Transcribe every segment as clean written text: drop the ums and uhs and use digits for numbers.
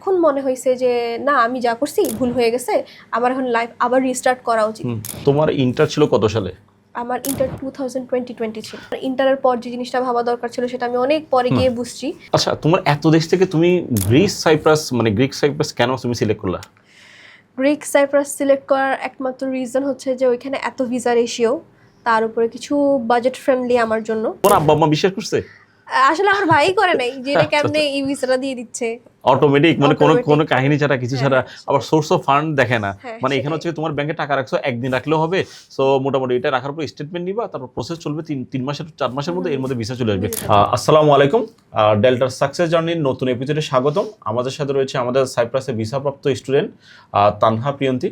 এখন মনে হয়েছে যে না আমি যা করছি ভুল হয়ে গেছে, আমার এখন লাইফ আবার রিস্টার্ট করা উচিত। তোমার ইন্টার ছিল কত সালে? আমার ইন্টার 2020 ছিল। ইন্টারের পর যে জিনিসটা ভাবা দরকার ছিল সেটা আমি অনেক পরে গিয়ে বুঝছি। আচ্ছা, তোমার এত দেশ থেকে তুমি গ্রিক সাইপ্রাস কেন তুমি সিলেক্ট করলা? গ্রিক সাইপ্রাস সিলেক্ট করার একমাত্র রিজন হচ্ছে যে ওইখানে এত ভিসা রেশিও, তার উপরে কিছু বাজেট ফ্রেন্ডলি আমার জন্য। তোমার আব্বা আম্মা বিশ্বাস করছে? আসলে আমার ভাই করে নাই যে এটা কেমনে এই ভিসাটা দিয়ে দিচ্ছে অটোমেটিক, মানে কোনো Automatic। কোনো কাহিনী ছাড়া কিছু ছাড়া, আবার সোর্স অফ ফান্ড দেখে না। হ্যাঁ, মানে এখানে সেটাই। হচ্ছে তোমার ব্যাংকে টাকা রাখছো, একদিন রাখলেও হবে। সো মোটামুটি এটা রাখার পর স্টেটমেন্ট নিবা, তারপর প্রসেস চলবে 3 মাসের মধ্যে, এর মধ্যে ভিসা চলে আসবে। আসসালামু আলাইকুম, ডেল্টার সাকসেস জার্নির নতুন এপিসোডে স্বাগতম। আমাদের সাথে রয়েছে আমাদের সাইপ্রাসে ভিসাপ্রাপ্ত স্টুডেন্ট তানহা প্রিয়ন্তী।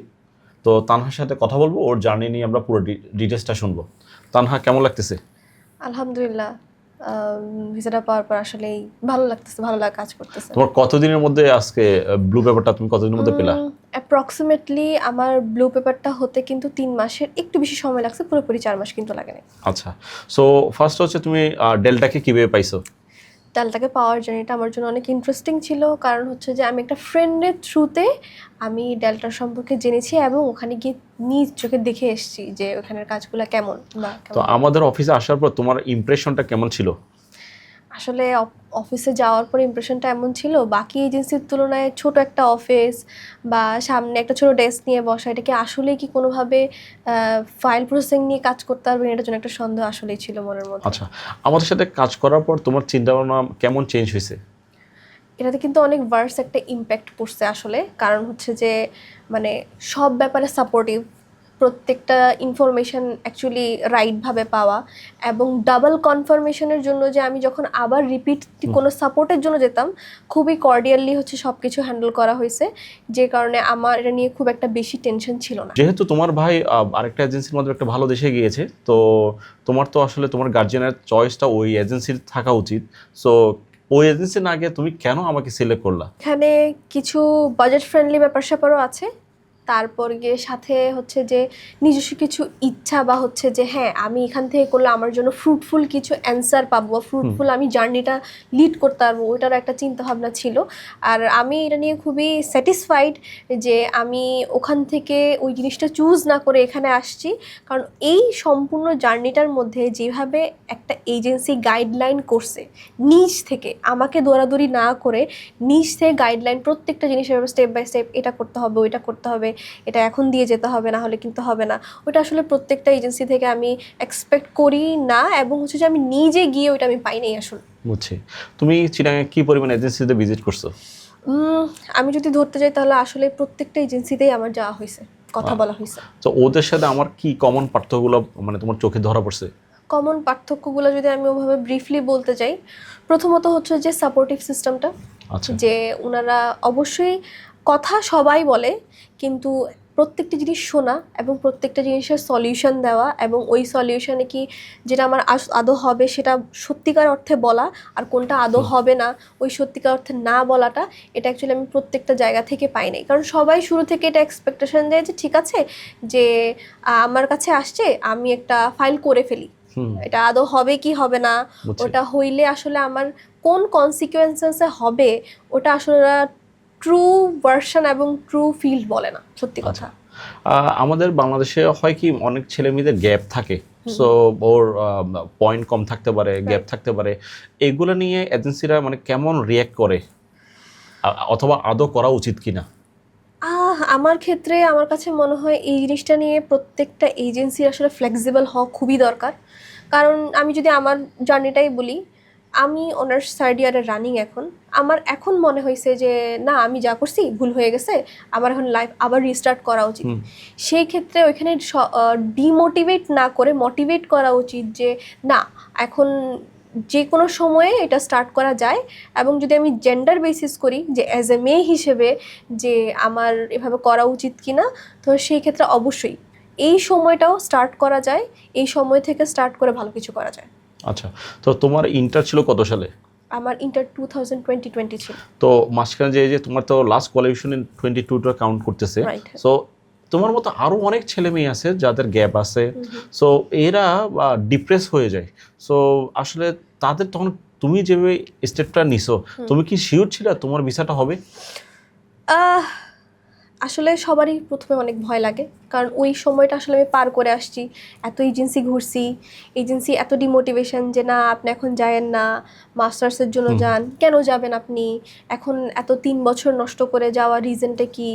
তো তানহার সাথে কথা বলবো, ওর জার্নি নিয়ে আমরা পুরো ডিটেলসটা শুনবো। তানহা, কেমন লাগতেছে? আলহামদুলিল্লাহ, ভিসাটা পাওয়ার পর আসলেই ভালো লাগতেছে, ভালো লাগা কাজ করতেছে। তোমার কতদিনের মধ্যে আজকে ব্লু পেপারটা তুমি কতদিনের মধ্যে পেলা? অ্যাপ্রক্সিমেটলি আমার ব্লু পেপারটা হতে কিন্তু 3 মাসের একটু বেশি সময় লাগছে, পুরোপুরি 4 মাস কিন্তু লাগে নাই। আচ্ছা, সো ফার্স্ট হচ্ছে তুমি ডেলটাকে কিভাবে পাইছো? ডালটাকে পাওয়ার জার্নিটা আমার জন্য অনেক ইন্টারেস্টিং ছিল, কারণ হচ্ছে যে আমি একটা ফ্রেন্ডের থ্রুতে আমি ডেল্টার সম্পর্কে জেনেছি এবং ওখানে গিয়ে নিজ চোখে দেখে এসেছি যে ওখানের কাজগুলো কেমন বা তো কেমন। আমাদের অফিসে আসার পর তোমার ইমপ্রেশনটা কেমন ছিল? আসলে অফিসে যাওয়ার পর ইমপ্রেশনটা এমন ছিল, বাকি এজেন্সির তুলনায় ছোট একটা অফিস বা সামনে একটা ছোট ডেস্ক নিয়ে বসা, এটা কি আসলে কি কোনোভাবে ফাইল প্রসেসিং নিয়ে কাজ করতে পারবেন, এটার জন্য একটা সন্দেহ আসলেই ছিল মনের মধ্যে। আচ্ছা, আমাদের সাথে কাজ করার পর তোমার চিন্তা ভাবনা কেমন চেঞ্জ হয়েছে? এটাতে কিন্তু অনেক ভার্স একটা ইম্প্যাক্ট পড়ছে আসলে, কারণ হচ্ছে যে মানে সব ব্যাপারে সাপোর্টিভ, প্রত্যেকটা ইনফরমেশন অ্যাকচুয়ালি রাইটভাবে পাওয়া, এবং ডাবল কনফার্মেশনের জন্য যে আমি যখন আবার রিপিট কোনো সাপোর্টের জন্য যেতাম, খুবই কর্ডিয়ালি হচ্ছে সব কিছু হ্যান্ডেল করা হয়েছে, যে কারণে আমার এটা নিয়ে খুব একটা বেশি টেনশন ছিল না। যেহেতু তোমার ভাই আরেকটা এজেন্সির মধ্যে একটা ভালো দেশে গিয়েছে, তো তোমার তো আসলে তোমার গার্জিয়ানের চয়েসটা ওই এজেন্সির থাকা উচিত। সো ওই এজেন্সি না গিয়ে তুমি কেন আমাকে সিলেক্ট করলা? এখানে কিছু বাজেট ফ্রেন্ডলি ব্যাপার স্যাপারও আছে, তারপর গিয়ে সাথে হচ্ছে যে নিজস্ব কিছু ইচ্ছা বা হচ্ছে যে হ্যাঁ আমি এখান থেকে করলে আমার জন্য ফ্রুটফুল কিছু অ্যান্সার পাবো বা ফ্রুটফুল আমি জার্নিটা লিড করতে পারবো, ওইটারও একটা চিন্তাভাবনা ছিল। আর আমি এটা নিয়ে খুবই স্যাটিসফাইড যে আমি ওখান থেকে ওই জিনিসটা চুজ না করে এখানে আসছি, কারণ এই সম্পূর্ণ জার্নিটার মধ্যে যেভাবে একটা এজেন্সি গাইডলাইন করছে নিজ থেকে, আমাকে দৌড়াদৌড়ি না করে নিজ থেকে গাইডলাইন, প্রত্যেকটা জিনিসের স্টেপ বাই স্টেপ, এটা করতে হবে ওইটা করতে হবে, এটা এখন দিয়ে যেতে হবে, না হলে কিন্তু হবে না, ওটা আসলে প্রত্যেকটা এজেন্সি থেকে আমি এক্সপেক্ট করি না, এবং হচ্ছে যে আমি নিজে গিয়ে ওইটা আমি পাই নাই আসলে। বুঝছি। তুমি চিটাগাঙে কি পরিমাণ এজেন্সিতে ভিজিট করছো? আমি যদি ধরতে যাই তাহলে আসলে প্রত্যেকটা এজেন্সিতেই আমার যাওয়া হয়েছে, কথা বলা হয়েছে। তো ওদের সাথে আমার কি কমন পার্থক্যগুলো মানে তোমার চোখে ধরা পড়ছে? কমন পার্থক্যগুলো যদি আমি ওভাবে ব্রিফলি বলতে চাই, প্রথমত হচ্ছে যে সাপোর্টিভ সিস্টেমটা, আচ্ছা, যে ওনারা অবশ্যই কথা সবাই বলে, কিন্তু প্রত্যেকটা জিনিস শোনা এবং প্রত্যেকটা জিনিসের সলিউশন দেওয়া, এবং ওই সলিউশনে কি যেটা আমার আদৌ হবে সেটা সত্যিকার অর্থে বলা, আর কোনটা আদৌ হবে না ওই সত্যিকার অর্থে না বলাটা, এটা অ্যাকচুয়ালি আমি প্রত্যেকটা জায়গা থেকে পাই নাই। কারণ সবাই শুরু থেকে এটা এক্সপেকটেশন দেয় যে ঠিক আছে, যে আমার কাছে আসছে আমি একটা ফাইল করে ফেলি, এটা আদৌ হবে কি হবে না, ওটা হইলে আসলে আমার কোন কনসিকুয়েন্সেসে হবে, ওটা আসলে ট্রু ভার্সন এবং ট্রু ফিল্ড বলে না, সত্যি কথা। আমাদের বাংলাদেশে হয় কি, অনেক ছেলে মেয়েদের গ্যাপ থাকে, সো ওর পয়েন্ট কম থাকতে পারে, গ্যাপ থাকতে পারে, এগুলো নিয়ে এজেন্সিরা মানে কেমন রিয়্যাক্ট করে, অথবা আদৌ করা উচিত কিনা? আমার ক্ষেত্রে আমার কাছে মনে হয় এই জিনিসটা নিয়ে প্রত্যেকটা এজেন্সির আসলে ফ্লেক্সিবল হওয়া খুবই দরকার। কারণ আমি যদি আমার জার্নিটাই বলি, আমি অনার্স থার্ড ইয়ারে রানিং, আমার এখন মনে হয়েছে যে না আমি যা করছি ভুল হয়ে গেছে, আমার এখন লাইফ আবার রিস্টার্ট করা উচিত। সেই ক্ষেত্রে ওইখানে ডিমোটিভেট না করে মোটিভেট করা উচিত যে না, এখন যে কোনো সময়ে এটা স্টার্ট করা যায়। এবং যদি আমি জেন্ডার বেসিস করি যে অ্যাজ এ মেয়ে হিসেবে যে আমার এভাবে করা উচিত কি না, তো সেই ক্ষেত্রে অবশ্যই এই সময়টাও স্টার্ট করা যায়, এই সময় থেকে স্টার্ট করে ভালো কিছু করা যায়। আচ্ছা, তো তোমার ইন্টার ছিল কত সালে? আমার ইন্টার 2020 ছিল। তো মাঝখানে যে তোমার তো লাস্ট কোয়ালিফিকেশন 22টা কাউন্ট করতেছে, সো তোমার মতো আরও অনেক ছেলে মেয়ে আছে যাদের গ্যাপ আছে, সো এরা ডিপ্রেস হয়ে যায়। সো আসলে তাদের তখন তুমি যেভাবে স্টেপটা নিছো, তুমি কি শিওর ছিলা তোমার ভিসাটা হবে? আহ আসলে সবারই প্রথমে অনেক ভয় লাগে, কারণ ওই সময়টা আসলে আমি পার করে আসছি, এত এজেন্সি ঘুরছি, এজেন্সি এত ডিমোটিভেশন যে না আপনি এখন যায়েন না, মাস্টার্সের জন্য হুম। যান, কেন যাবেন আপনি এখন, এত 3 বছর নষ্ট করে যাওয়ার রিজনটা কি।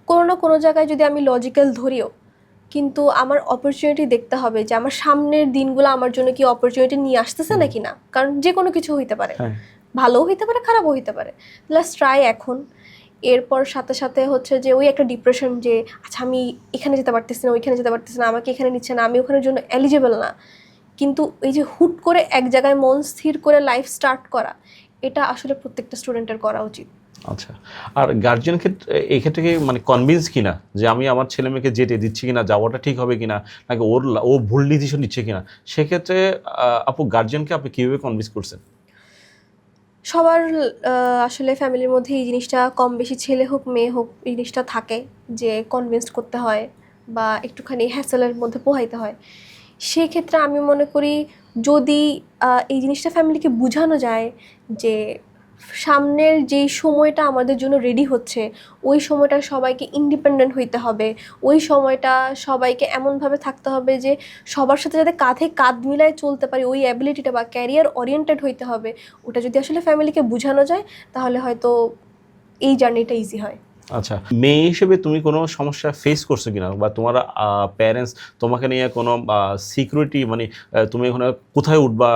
কোনো না কোনো জায়গায় যদি আমি লজিক্যাল ধরিও, কিন্তু আমার অপরচুনিটি দেখতে হবে যে আমার সামনের দিনগুলো আমার জন্য কি অপরচুনিটি নিয়ে আসতেছে নাকি না, কারণ যে কোনো কিছু হইতে পারে, হ্যাঁ। ভালোও হইতে পারে খারাপও হইতে পারে। লাস্ট ট্রাই এখন। এরপর সাথে সাথে হচ্ছে যে ওই একটা ডিপ্রেশন যে আচ্ছা আমি এখানে যেতে পারতেছি না, ওইখানে যেতে পারতেছি না, আমাকে এখানে নিচ্ছে না, আমি ওখানের জন্য এলিজিবল না। কিন্তু এই যে হুট করে এক জায়গায় মন স্থির করে লাইফ স্টার্ট করা, এটা আসলে প্রত্যেকটা স্টুডেন্টের করা উচিত। আচ্ছা, আর গার্জিয়ান ক্ষেত্রে এই ক্ষেত্রে কি মানে কনভিন্স কিনা যে আমি আমার ছেলে মেয়েকে যেতে দিচ্ছি কিনা, যাওয়াটা ঠিক হবে কিনা, নাকি ও ভুল ডিসিশন নিচ্ছে কিনা, সেক্ষেত্রে আপু গার্জিয়ানকে আপনি কীভাবে কনভিন্স করছেন? সবার আসলে ফ্যামিলির মধ্যে এই জিনিসটা কম বেশি, ছেলে হোক মেয়ে হোক, এই জিনিসটা থাকে যে কনভিন্স করতে হয় বা একটুখানি হ্যাসেলের মধ্যে পোহাইতে হয়। সেক্ষেত্রে আমি মনে করি যদি এই জিনিসটা ফ্যামিলিকে বোঝানো যায় যে সামনের যেই সময়টা আমাদের জন্য রেডি হচ্ছে, ওই সময়টা সবাইকে ইন্ডিপেন্ডেন্ট হইতে হবে, ওই সময়টা সবাইকে এমনভাবে থাকতে হবে যে সবার সাথে যাতে কাঁধে কাঁধ মিলায় চলতে পারি, ওই অ্যাবিলিটিটা বা ক্যারিয়ার ওরিয়েন্টেড হইতে হবে, ওটা যদি আসলে ফ্যামিলিকে বোঝানো যায় তাহলে হয়তো এই জার্নিটা ইজি হয়। আচ্ছা, মেয়ে হিসেবে তুমি কোনো সমস্যা ফেস করছো কিনা, বা তোমার প্যারেন্টস তোমাকে নিয়ে কোনো সিকিউরিটি মানে তুমি ওখানে কোথায় উঠবা,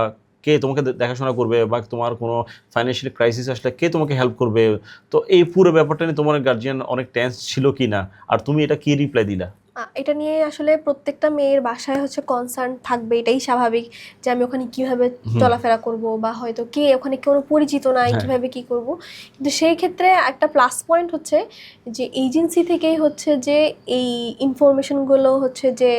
কে তোমাকে দেখাশোনা করবে, বা তোমার কোনো ফাইন্যান্সিয়াল ক্রাইসিস আসলে কে তোমাকে হেল্প করবে, তো এই পুরো ব্যাপারটা নিয়ে তোমার গার্জিয়ান অনেক টেন্স ছিল কি না, আর তুমি এটা কি রিপ্লাই দিলা? এটা নিয়ে আসলে প্রত্যেকটা মেয়ের বাসায় হচ্ছে কনসার্ন থাকবে, এটাই স্বাভাবিক যে আমি ওখানে কিভাবে হুম। চলাফেরা করব, বা হয়তো কে ওখানে কোনো পরিচিত নাই, হ্যাঁ। কিভাবে কি করব। কিন্তু সেই ক্ষেত্রে একটা প্লাস পয়েন্ট হচ্ছে যে এজেন্সি থেকেই হচ্ছে যে এই ইনফরমেশনগুলো হচ্ছে যে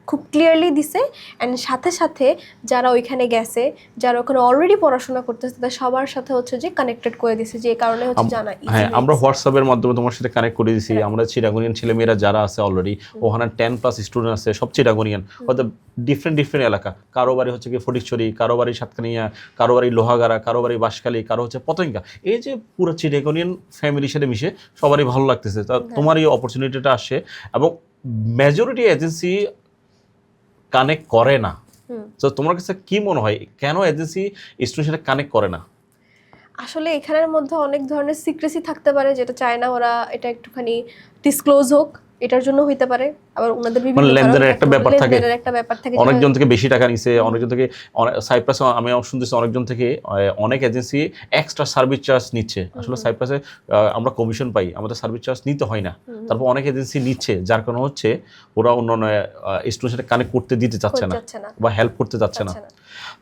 খুব ক্লিয়ারলি দিছে, অ্যান্ড সাথে সাথে যারা ওইখানে গেছে, যারা ওখানে অলরেডি পড়াশোনা করতেছে, তাদের সবার সাথে হচ্ছে যে কানেক্টেড করে দিছে, যে কারণে হচ্ছে জানা ইজি হ্যাঁ, আমরা হয়েছে। হোয়াটসঅ্যাপের মাধ্যমে তোমার সাথে কানেক্ট করে দিছি। Right. আমরা চিটাগনিয়ান ছেলেমেয়েরা যারা আছে অলরেডি, ওখানে 10+ স্টুডেন্ট আছে, সব চিটাগনিয়ান, হয়তো ডিফারেন্ট ডিফারেন্ট এলাকা, কারো বাড়ি হচ্ছে কি ফটিকছড়ি, কারো বাড়ি সাতকানিয়া, কারো বাড়ি লোহাগাড়া, কারো বাড়ি বাঁশখালী, কারো হচ্ছে পতেঙ্গা। এই যে পুরো চিটাগনিয়ান ফ্যামিলির সাথে মিশে সবারই ভালো লাগতেছে। তা তোমার এই অপরচুনিটিটা আসে, এবং মেজরিটি এজেন্সি কানেক্ট করে না। তো তোমার কাছে কি মনে হয় কেন এজেন্সি স্টুডেন্টের সাথে কানেক্ট করে না? আসলে এখানের মধ্যে অনেক ধরনের সিক্রেসি থাকতে পারে, যেটা চায় না ওরা এটা একটুখানি ডিসক্লোজ হোক, এটার জন্য হইতে পারে। আবার ওনাদের মানে বিভিন্ন কারণ লেনদেনের একটা থাকে, ব্যাপার থাকে, লেনদেনের একটা ব্যাপার থাকে, অনেকজন থেকে বেশি টাকা নিছে, অনেকজন থেকে সাইপ্রাসে আমি শুনতেছি অনেকজন থেকে অনেক এজেন্সি এক্সট্রা সার্ভিস চার্জ নিচ্ছে। আসলে সাইপ্রাসে আমরা কমিশন পাই, আমাদের সার্ভিস চার্জ নিতে হয় না। তারপর অনেক এজেন্সি নিচ্ছে, যার কারণে হচ্ছে ওরা অন্যান্য স্টুডেন্টের সাথে কানেক্ট করতে দিতে চাচ্ছে না, বা হেল্প করতে চাচ্ছে না।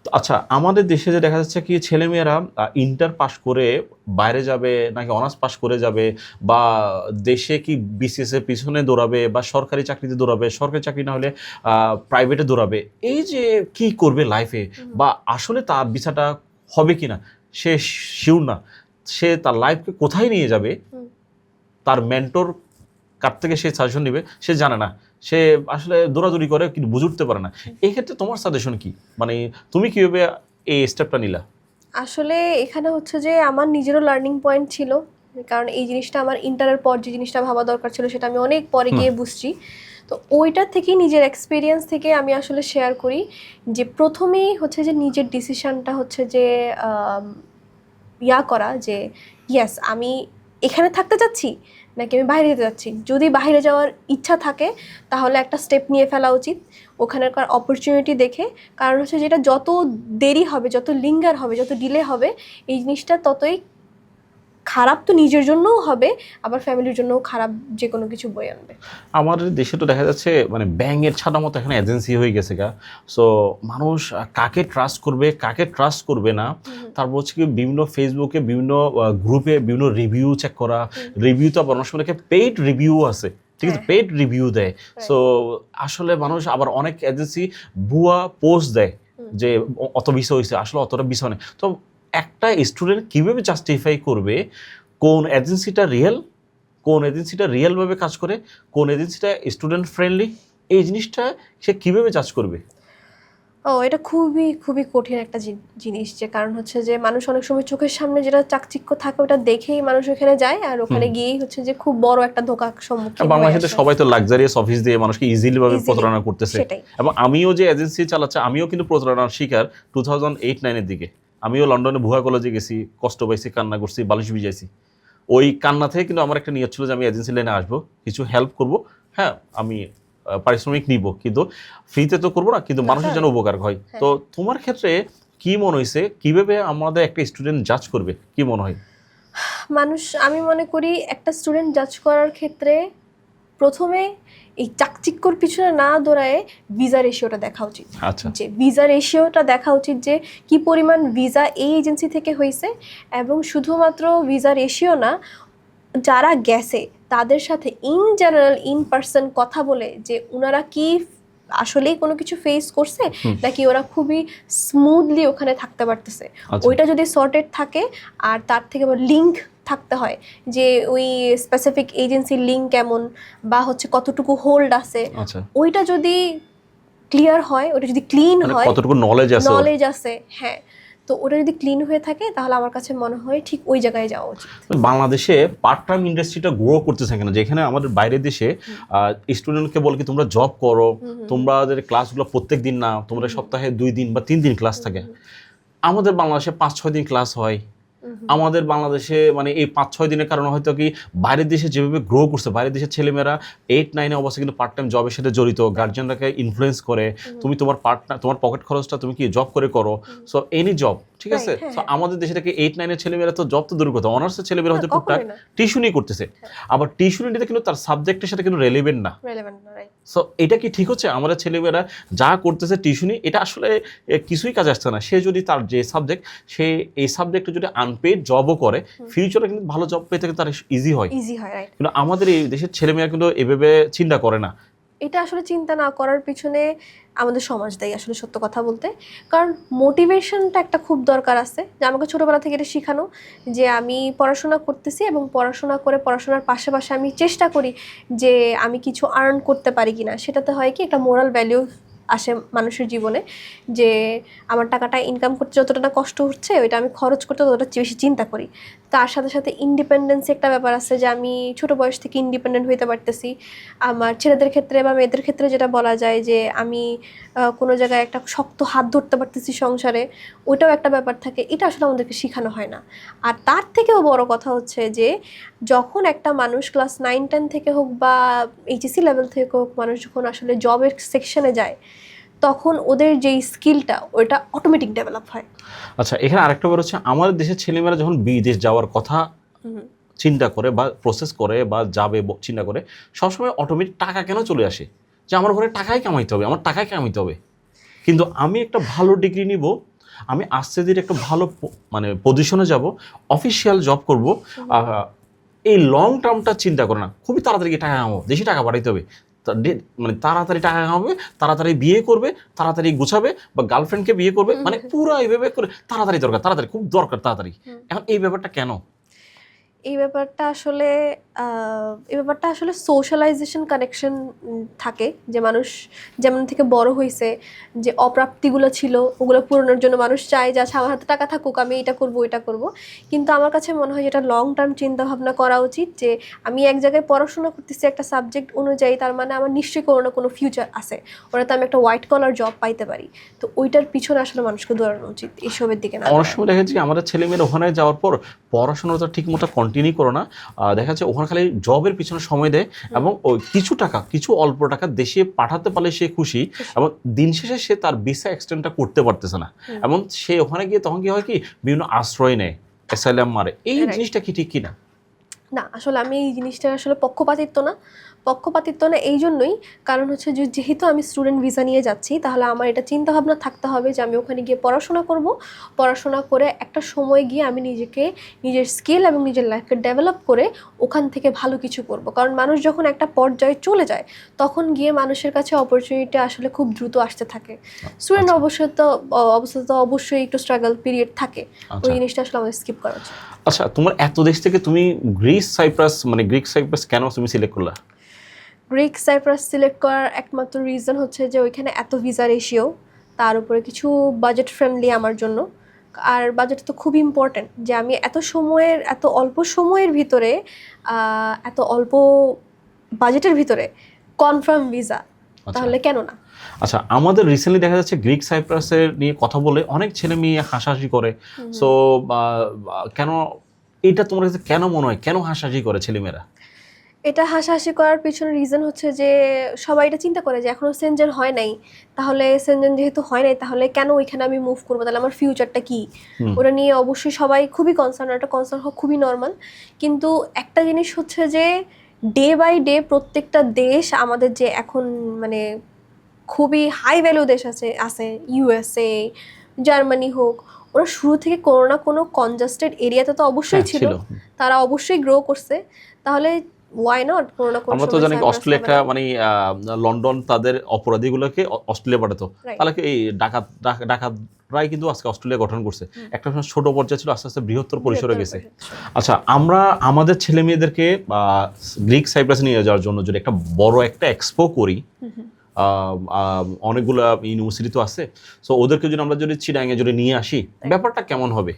তো আচ্ছা, আমাদের দেশে যে দেখা যাচ্ছে কি ছেলেমেয়েরা ইন্টার পাস করে বাইরে যাবে, নাকি অনার্স পাস করে যাবে, বা দেশে কি বিসিএস এর পিছনে দৌড়াবে, বা সরকারি চাকরিতে দৌড়াবে, সরকারি চাকরি না হলে প্রাইভেটে দৌড়াবে, এই যে কি করবে লাইফে, বা আসলে তার বিচারটা হবে কিনা সে শিওর না, সে তার লাইফকে কোথায় নিয়ে যাবে, তার মেন্টর কার থেকে সে সাজেশন নেবে সে জানে না, সে আসলে দৌড়াদৌড়ি করে কিন্তু বুঝে উঠতে পারে না। এই ক্ষেত্রে তোমার সাজেশন কি, মানে তুমি কিভাবে এই স্টেপটা নিলা? আসলে এখানে হচ্ছে যে আমার নিজেরও লার্নিং পয়েন্ট ছিল, কারণ এই জিনিসটা আমার ইন্টারের পর যে জিনিসটা ভাবা দরকার ছিল সেটা আমি অনেক পরে গিয়ে বুঝছি। তো ওইটার থেকেই, নিজের এক্সপিরিয়েন্স থেকে আমি আসলে শেয়ার করি যে প্রথমেই হচ্ছে যে নিজের ডিসিশনটা হচ্ছে যে করা যে ইয়েস আমি এখানে থাকতে চাচ্ছি নাকি আমি বাইরে যেতে চাচ্ছি। যদি বাইরে যাওয়ার ইচ্ছা থাকে তাহলে একটা স্টেপ নিয়ে ফেলা উচিত ওখানকার অপরচুনিটি দেখে, কারণ হচ্ছে যেটা যত দেরি হবে, যত লিঙ্গার হবে, যত ডিলে হবে, এই জিনিসটা ততই খারাপ তো নিজের জন্যও হবে, আবার ফ্যামিলির জন্যও খারাপ, যে কোনো কিছু বয়ে আনবে। আমাদের দেশে তো দেখা যাচ্ছে মানে ব্যাঙের ছানা মতো এখানে এজেন্সি হয়ে গেছে গা। সো মানুষ কাকে ট্রাস্ট করবে, কাকে ট্রাস্ট করবে না, তারপর হচ্ছে কি বিভিন্ন ফেসবুকে বিভিন্ন গ্রুপে বিভিন্ন রিভিউ চেক করা, রিভিউ তো আবার অনেক সময় পেইড রিভিউ আছে, ঠিক আছে, পেইড রিভিউ দেয়। সো আসলে মানুষ আবার অনেক এজেন্সি ভুয়া পোস্ট দেয় যে অত ভিসা হয়েছে, আসলে অতটা ভিসা নেই। তো একটা স্টুডেন্ট কীভাবে জাস্টিফাই করবে কোন এজেন্সিটা রিয়েল, কোন এজেন্সিটা রিয়েলভাবে কাজ করে, কোন এজেন্সিটা স্টুডেন্ট ফ্রেন্ডলি, এই জিনিসটা সে কীভাবে জাজ করবে? ও এটা খুবই খুবই কঠিন একটা জিনিস, যে কারণ হচ্ছে যে মানুষ অনেক সময় চোখের সামনে যেটা চাকচিক্য থাকে ওটা দেখেই মানুষ ওখানে যায়, আর ওখানে গিয়েই হচ্ছে যে খুব বড় একটা ধোঁকার সম্মুখীন হয়ে বাংলাদেশে আসে। সবাই তো লাক্সারিয়াস অফিস দিয়ে মানুষকে ইজিলি ভাবে Easily, প্রতারণা করতেছে। সেটাই। এবং আমিও যে এজেন্সি চালাচ্ছি আমিও কিন্তু প্রতারণার শিকার 2008-9 দিকে। আমিও লন্ডনে ভুয়া কলেজে গেছি, কষ্ট পাইছি, কান্না করছি, বালিশ ভিজাইছি। ওই কান্না থেকে কিন্তু আমার একটা নিয়ত ছিল যে আমি এজেন্সি লাইনে আসবো, কিছু হেল্প করব। হ্যাঁ, আমি পারিশ্রমিক নিব, কিন্তু ফ্রিতে তো করবো না, কিন্তু মানুষের যেন উপকার হয়। তো তোমার ক্ষেত্রে কি মনে হয়েছে, কিভাবে আমাদের একটা স্টুডেন্ট জাজ করবে, কি মনে হয়? আমি মনে করি একটা স্টুডেন্ট জাজ করার ক্ষেত্রে প্রথমে এই চাকচিক্যর পিছনে না দৌড়ায় ভিসা রেশিওটা দেখা উচিত। আচ্ছা, যে ভিসা রেশিওটা দেখা উচিত যে কি পরিমাণ ভিসা এই এজেন্সি থেকে হয়েছে, এবং শুধুমাত্র ভিসা রেশিও না, যারা গেছে তাদের সাথে ইন জেনারেল ইন পার্সন কথা বলে যে ওনারা কি আসলেই কোনো কিছু ফেস করছে নাকি ওরা খুবই স্মুথলি ওখানে থাকতে পারতেছে, আচ্ছা। ওইটা যদি সর্টেড থাকে, আর তার থেকে আবার লিঙ্ক থাকতে হয় যে ওই স্পেসিফিক এজেন্সির লিঙ্ক কেমন বা হচ্ছে কতটুকু হোল্ড আছে, আচ্ছা, ওইটা যদি ক্লিয়ার হয়, ওটা যদি ক্লিন মানে হয়, কতটুকু নলেজ আছে ওর? নলেজ আছে, হ্যাঁ, তো ওটা যদি ক্লিন হয়ে থাকে তাহলে আমার কাছে মনে হয় ঠিক ওই জায়গায় যাওয়া উচিত। বাংলাদেশে পার্ট টাইম ইন্ডাস্ট্রিটা গ্রো করতেছে কেন? যেখানে আমাদের বাইরের দেশে স্টুডেন্টকে বলে কি তোমরা জব করো, তোমাদের ক্লাসগুলো প্রত্যেক দিন না, তোমরা সপ্তাহে 2 দিন বা 3 দিন ক্লাস থাকে। আমাদের বাংলাদেশে 5-6 দিন ক্লাস হয়। আমাদের বাংলাদেশে মানে এই 5-6 দিনের কারণে হয়তো কি বাইরের দেশে যেভাবে গ্রো করছে, বাইরের দেশের ছেলেমেয়েরা 8-9 অবস্থায় কিন্তু পার্ট টাইম জবের সাথে জড়িত, গার্জিয়ানরাকে ইনফ্লুয়েন্স করে, তুমি তোমার পকেট খরচটা তুমি কি জব করে করো, সো এনি জব, ঠিক আছে। সো আমাদের দেশে থেকে 8-9 ছেলেমেয়েরা তো জব তো দূর কথা, অনার্সের ছেলেমেয়েরা হয়তো টুকটাক টিউশনই করতেছে, আবার টিউশনিতে কিন্তু তার সাবজেক্টের সাথে কিন্তু রেলেভেন্ট না। সো এটা কি ঠিক হচ্ছে? আমাদের ছেলেমেয়েরা যা করতেছে টিউশনি, এটা আসলে কিছুই কাজে আসছে না। সে যদি তার যে সাবজেক্ট, সে এই সাবজেক্টে যদি আনপেড জবও করে, ফিউচারে কিন্তু ভালো জব পেতে তার ইজি হয়। রাইট। কিন্তু আমাদের এই দেশের ছেলেমেয়েরা কিন্তু এভাবে চিন্তা করে না। এটা আসলে চিন্তা না করার পিছনে আমাদের সমাজ দায়ী, আসলে সত্য কথা বলতে। কারণ মোটিভেশনটা একটা খুব দরকার আছে, যে আমাকে ছোটোবেলা থেকে এটা শেখানো যে আমি পড়াশোনা করতেছি এবং পড়াশোনা করে পড়াশোনার পাশাপাশি আমি চেষ্টা করি যে আমি কিছু আর্ন করতে পারি কিনা। সেটাতে হয় কি একটা মোরাল ভ্যালিউ আসে মানুষের জীবনে, যে আমার টাকাটা ইনকাম করতে যতটা না কষ্ট হচ্ছে, ওইটা আমি খরচ করতে ততটা বেশি চিন্তা করি। তার সাথে সাথে ইন্ডিপেন্ডেন্সি একটা ব্যাপার আছে, যে আমি ছোটো বয়স থেকে ইন্ডিপেন্ডেন্ট হইতে পারতেছি। আমার ছেলেদের ক্ষেত্রে বা মেয়েদের ক্ষেত্রে যেটা বলা যায় যে আমি কোনো জায়গায় একটা শক্ত হাত ধরতে পারতেছি সংসারে, ওইটাও একটা ব্যাপার থাকে। এটা আসলে আমাদেরকে শেখানো হয় না। আর তার থেকেও বড় কথা হচ্ছে যে যখন একটা মানুষ ক্লাস 9-10 থেকে হোক বা এইচএসসি লেভেল থেকে হোক, মানুষ যখন আসলে জবের সেকশনে যায়, তখন ওদের যেই স্কিলটা ওটা অটোমেটিক ডেভেলপ হয়। আচ্ছা, এখানে আরেকটা ব্যাপার হচ্ছে, আমাদের দেশের ছেলেমেয়েরা যখন বিদেশ যাওয়ার কথা চিন্তা করে বা প্রসেস করে বা যাবে চিন্তা করে, সবসময় অটোমেটিক টাকা কেন চলে আসে, যে আমার ঘরে টাকাই কামাইতে হবে, আমার টাকাই কামাইতে হবে। কিন্তু আমি একটা ভালো ডিগ্রি নিব, আমি আস্তে ধীরে একটা ভালো মানে পজিশনে যাব, অফিসিয়াল জব করব, এই লং টার্মটা চিন্তা করে না, খুবই তাড়াতাড়ি টাকা কামাবো, বেশি টাকা বাড়াইতে হবে, মানে তাড়াতাড়ি টাকা কামাবে, তাড়াতাড়ি বিয়ে করবে, তাড়াতাড়ি গুছাবে বা গার্লফ্রেন্ডকে বিয়ে করবে, মানে পুরো এইভাবে করে তাড়াতাড়ি দরকার, তাড়াতাড়ি খুব দরকার তাড়াতাড়ি। এখন এই ব্যাপারটা কেন? এই ব্যাপারটা আসলে সোশ্যালাইজেশন কানেকশন থাকে, যে মানুষ যেমন থেকে বড় হয়েছে, যে অপ্রাপ্তিগুলো ছিল ওগুলো পূরণের জন্য মানুষ চায় যে আচ্ছা আমার হাতে টাকা থাকুক, আমি এটা করব ওইটা করব। কিন্তু আমার কাছে মনে হয় যেটা লং টার্ম চিন্তা ভাবনা করা উচিত, যে আমি এক জায়গায় পড়াশোনা করতেছি একটা সাবজেক্ট অনুযায়ী, তার মানে আমার নিশ্চয়ই কোনো না কোনো ফিউচার আছে, ওটাতে আমি একটা হোয়াইট কলার জব পাইতে পারি। তো ওইটার পিছনে আসলে মানুষকে দৌড়ানো উচিত, এইসবের দিকে না। অনেক সময় দেখা যাচ্ছে কি আমাদের ছেলেমেয়েরা ওখানে যাওয়ার পর পড়াশোনাটা ঠিক মতো কন্টিনিউ করো না, দেখা যাচ্ছে ওখানে খালি জবের পিছনে সময় দেয়, এবং ওই কিছু অল্প টাকা দেশে পাঠাতে পারলে সে খুশি, এবং দিন শেষে সে তার ভিসা এক্সটেন্ডটা করতে পারতেছে না, এবং সে ওখানে গিয়ে তখন কি হয় কি বিভিন্ন আশ্রয় নেয়, অ্যাসাইলাম মারে। এই জিনিসটা কি ঠিক কিনা? না, আসলে আমি এই জিনিসটা আসলে পক্ষপাতিত্ব না এই জন্যই, কারণ হচ্ছে যে যেহেতু আমি স্টুডেন্ট ভিসা নিয়ে যাচ্ছি, তাহলে আমার এটা চিন্তা ভাবনা থাকতে হবে যে আমি ওখানে গিয়ে পড়াশোনা করব, পড়াশোনা করে একটা সময় গিয়ে আমি নিজের স্কিল এবং নিজের লাইফকে ডেভেলপ করে ওখান থেকে ভালো কিছু করব। কারণ মানুষ যখন একটা পর্যায়ে চলে যায়, তখন গিয়ে মানুষের কাছে অপরচুনিটি আসলে খুব দ্রুত আসতে থাকে। স্টুডেন্ট অবস্থা তো অবশ্যই একটু স্ট্রাগল পিরিয়ড থাকে, ওই জিনিসটা আসলে আমাদের স্কিপ করা উচিত। আচ্ছা, তোমার এত দেশ থেকে তুমি গ্রিক সাইপ্রাস কেন তুমি সিলেক্ট করলা? গ্রিক সাইপ্রাস সিলেক্ট করার একমাত্র রিজন হচ্ছে যে ওইখানে এত ভিসা রেশিও, তার উপরে কিছু বাজেট ফ্রেন্ডলি আমার জন্য। আর বাজেট তো খুব ইম্পর্ট্যান্ট, যে আমি এত অল্প সময়ের ভিতরে এত অল্প বাজেটের ভিতরে কনফার্ম ভিসা, তাহলে কেন না। আচ্ছা, আমাদের রিসেন্টলি দেখা যাচ্ছে গ্রিক সাইপ্রাসের নিয়ে কথা বলে অনেক ছেলে মেয়ে হাসাহাসি করে। সো কেন এটা তোমার কাছে কেন মনে হয়, কেন হাসাহাসি করে ছেলেমেয়েরা? এটা হাসাহাসি করার পিছনে রিজন হচ্ছে যে সবাই এটা চিন্তা করে যে এখনো সেনজেন হয় নাই, তাহলে সেনজেন যেহেতু হয় নাই তাহলে কেন ওইখানে আমি মুভ করবো, তাহলে আমার ফিউচারটা কি। ওটা নিয়ে অবশ্যই সবাই খুবই কনসার্ন, একটা কনসার্ন হওয়া খুবই নর্মাল। কিন্তু একটা জিনিস হচ্ছে যে ডে বাই ডে প্রত্যেকটা দেশ আমাদের যে এখন মানে খুবই হাই ভ্যালু দেশ আছে ইউএসএ, জার্মানি হোক, ওরা শুরু থেকে কোনো না কোনো কনজাস্টেড এরিয়াতে তো অবশ্যই ছিল, তারা অবশ্যই গ্রো করছে। তাহলে ওয়াই নট কোনো না কোনো। আমরা তো জানি অস্ট্রেলিয়া একটা মানে লন্ডন তাদের অপরাধীগুলোকে অস্ট্রেলিয়া পাঠাতো, তাহলে এই ডাকাতরাই কিন্তু আজকে অস্ট্রেলিয়া গঠন করছে। একটা সময় ছোট পর্যায়ে ছিল, আস্তে আস্তে বৃহত্তর পরিসরে গেছে। আচ্ছা, আমরা আমাদের ছেলে মেয়েদেরকে গ্রিক সাইপ্রাসে নিয়ে যাওয়ার জন্য যদি একটা বড় একটা এক্সপো করি, অনেকগুলো ইউনিভার্সিটি তো আছে, সো ওদেরকে যদি চিটাগাঙে যদি নিয়ে আসি, ব্যাপারটা কেমন হবে?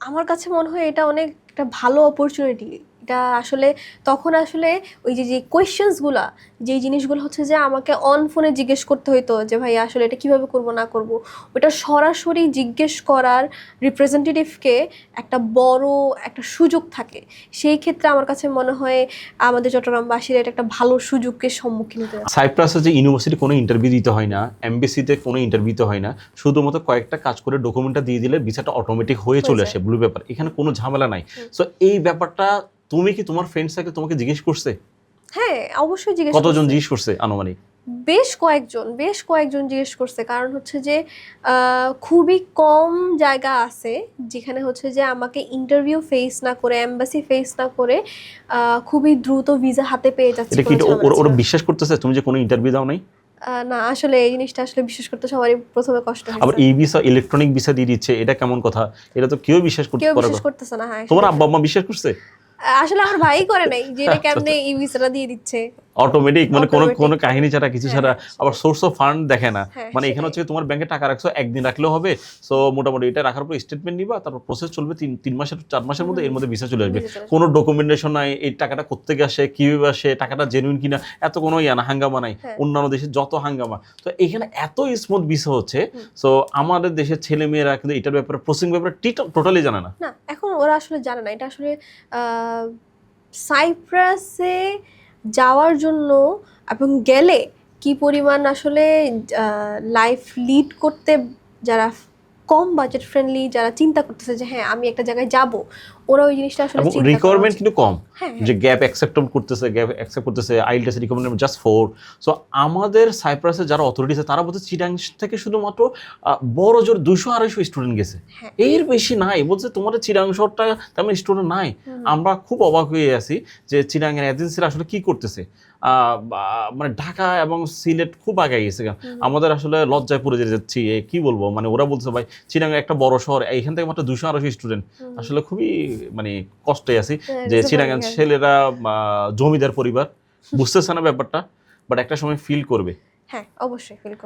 আমার কাছে মনে হয় এটা অনেক একটা ভালো অপরচুনিটি। এটা আসলে তখন আসলে ওই যে কোয়েশ্চেন্সগুলা, যেই জিনিসগুলো হচ্ছে যে আমাকে অন ফোনে জিজ্ঞেস করতে হইতো যে ভাই আসলে এটা কিভাবে করব না করব, ওটা সরাসরি জিজ্ঞেস করার রিপ্রেজেন্টেটিভকে একটা বড় একটা সুযোগ থাকে। সেই ক্ষেত্রে আমার কাছে মনে হয় আমাদের চট্টগ্রামবাসীরা এটা একটা ভালো সুযোগের সম্মুখীন হতে। সাইপ্রাসে যে ইউনিভার্সিটি কোনো ইন্টারভিউ দিতে হয় না, এমবিসিতে কোনো ইন্টারভিউ দিতে হয় না, শুধুমাত্র কয়েকটা কাজ করে ডকুমেন্টটা দিয়ে দিলে ভিসাটা অটোমেটিক হয়ে চলে আসে, ব্লু পেপার। এখানে কোনো ঝামেলা নাই। সো এই ব্যাপারটা তুমি কি তোমার ফ্রেন্ড সার্কেল তোমাকে জিজ্ঞেস করছে? হ্যাঁ, অবশ্যই জিজ্ঞেস। কতজন জিজ্ঞেস করছে আনুমানিক? বেশ কয়েকজন জিজ্ঞেস করছে। কারণ হচ্ছে যে খুবই কম জায়গা আছে যেখানে হচ্ছে যে আমাকে ইন্টারভিউ ফেস না করে, এমবাসি ফেস না করে খুবই দ্রুত ভিসা হাতে পেয়ে যাচ্ছে। এটা কি ওরা বিশ্বাস করতেছে তুমি যে কোনো ইন্টারভিউ দাও নাই? না, আসলে এই জিনিসটা আসলে বিশ্বাস করতে সবারই প্রথমে কষ্ট হয়। আবার এই ভিসা ইলেকট্রনিক ভিসা দিয়ে দিচ্ছে, এটা কেমন কথা? এটা তো কেউ বিশ্বাস করতেছে না। হ্যাঁ, তোমার আব্বা আম্মা বিশ্বাস করছে? আসলে আমার ভাই করে নাই যে এটা কেমনে এই ভিসাটা দিয়ে দিচ্ছে অটোমেটিক, মানে কোনো কাহিনী ছাড়া কিছু ছাড়া। আবার সোর্স অফ ফান্ড দেখে না, মানে এখানে হচ্ছে তোমার ব্যাংকে টাকা রাখছো, একদিন রাখলেও হবে। সো মোটামুটি এটা রাখার পর স্টেটমেন্ট নিবা, তারপর প্রসেস চলবে 3 মাসের 4 মাসের মধ্যে, এর মধ্যে ভিসা চলে আসবে। কোনো ডকুমেন্টেশন নাই, এই টাকাটা কোত্থেকে আসে, কিভাবে আসে, টাকাটা জেনুইন কিনা, এত কোনো হাঙ্গামা নাই। অন্যান্য দেশে যত হাঙ্গামা, তো এখানে এত স্মুথ ভিসা হচ্ছে। সো আমাদের দেশের ছেলে মেয়েরা কিন্তু এটার ব্যাপারে, প্রসেসিং ব্যাপারে টোটালি জানে না। এখন ওরা আসলে জানে না। এটা আসলে সাইপ্রাসে যাওয়ার জন্য এবং গেলে কি পরিমাণ আসলে লাইফ লিড করতে, যারা কম বাজেট ফ্রেন্ডলি, যারা চিন্তা করতেছে যে হ্যাঁ আমি একটা জায়গায় যাব, ওরা ওই জিনিসটা আসলে চিন্তা করে। রিকোয়ারমেন্ট কিন্তু কম, যে গ্যাপ অ্যাকসেপ্ট করতেছে আইএলটিএস রিকমেন্ডেড জাস্ট 4। সো আমাদের সাইপ্রাসে যারা অথরিটি আছে তারা বলছে চিটাগাং থেকে শুধুমাত্র বড় জোর 200-250 স্টুডেন্ট গেছে, এর বেশি নাই। বলছে তোমাদের চিটাগাং শহরটা তেমন স্টুডেন্ট নাই। আমরা খুব অবাক হয়ে আছি যে চিটাগাং এজেন্সিরা আসলে কি করতেছে। মানে ঢাকা এবং সিলেট খুব আগে গেছে, আমাদের আসলে লজ্জায় পড়ে যাচ্ছি। কি বলবো, মানে ওরা বলছে ভাই চিটাগাং একটা বড় শহর, এইখান থেকে মাত্র 200-250 স্টুডেন্ট। আসলে খুবই মানে কষ্টে আছি যে চিটাগাং ছেলেরা জমিদার পরিবার, বুঝতেছে না ব্যাপারটা, বাট একটা সময় ফিল করবে। হ্যাঁ, অবশ্যই ফিল করবে।